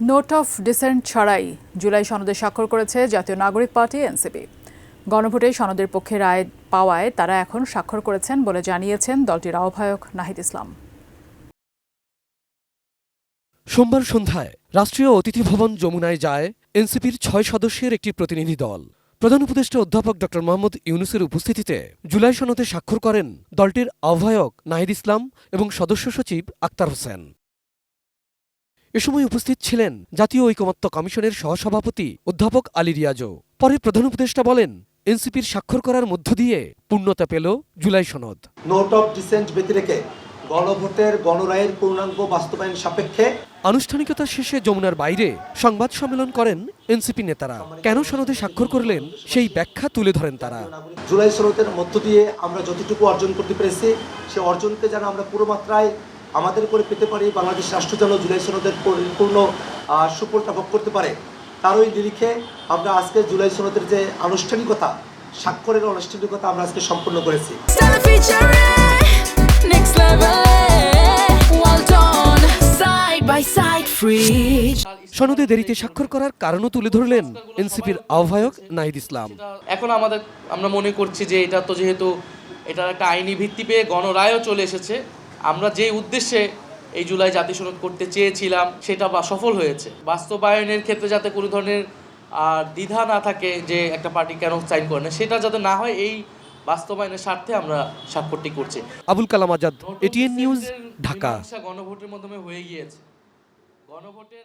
Note of dissent ছাড়াই জুলাই সনদে স্বাক্ষর করেছে জাতীয় নাগরিক পার্টি এনসিপি। গণভোটে সনদের পক্ষে রায় পাওয়ায় তারা এখন স্বাক্ষর করেছেন বলে জানিয়েছেন দলটির আহ্বায়ক নাহিদ ইসলাম। সোমবার সন্ধ্যায় রাষ্ট্রীয় অতিথি ভবন যমুনায় যায় এনসিপির ৬ সদস্যের একটি প্রতিনিধি দল। প্রধান উপদেষ্টা অধ্যাপক ড মোহাম্মদ ইউনূসের উপস্থিতিতে জুলাই সনদে স্বাক্ষর করেন দলটির আহ্বায়ক নাহিদ ইসলাম এবং সদস্য সচিব আক্তার হোসেন। এ সময় উপস্থিত ছিলেন জাতীয় ঐকমত্য কমিশনের সহসভাপতি অধ্যাপক আলী রিয়াজও। পরে প্রধান উপদেষ্টা বলেন, এনসিপির স্বাক্ষর করার মধ্য দিয়ে পূর্ণতা পেল জুলাই সনদ। নোট অফ ডিসেন্ট ব্যতিরেকে গণভোটের গণরায়ের পূর্ণাঙ্গ বাস্তবায়ন সাপেক্ষে আনুষ্ঠানিকতা শেষে যমুনার বাইরে সংবাদ সম্মেলন করেন এনসিপি নেতারা। কেন সনদে স্বাক্ষর করলেন সেই ব্যাখ্যা তুলে ধরেন তারা। জুলাই সনদের মধ্য দিয়ে আমরা যতটুকু অর্জন করতে পেরেছি সে অর্জনকে যেন আমরা পুরো মাত্রায় আমাদের করে পেতে পারি, বাংলাদেশ রাষ্ট্র যেন জুলাই সনদের পরিপূর্ণ সুফলটা ভোগ করতে পারে, তার ওই নিরিখে আমরা আজকে জুলাই সনদের যে আনুষ্ঠানিকতা, স্বাক্ষরের আনুষ্ঠানিকতা আমরা আজকে সম্পন্ন করেছি। সনদে দেরিতে স্বাক্ষর করার কারণও তুলে ধরলেন এনসিপির আহ্বায়ক নাহিদ ইসলাম। এখন আমরা মনে করছি যে এটা তো যেহেতু এটার একটা আইনি ভিত্তি পেয়ে গণরায়ও চলে এসেছে, আমরা যে উদ্দেশ্যে এই জুলাই জাতীয় সনদ করতে চেয়েছিলাম সেটা সফল হয়েছে। বাস্তবায়নের ক্ষেত্রে যাতে কোনো ধরনের দ্বিধা না থাকে যে একটা পার্টি কেন সাইন করে না, সেটা যাতে না হয়, এই বাস্তবায়নের স্বার্থে আমরা স্বাক্ষরটি করছি। Abul Kalam Azad, ATN news, Dhaka. গণভোটের মাধ্যমে হয়ে গিয়েছে। গণভোটের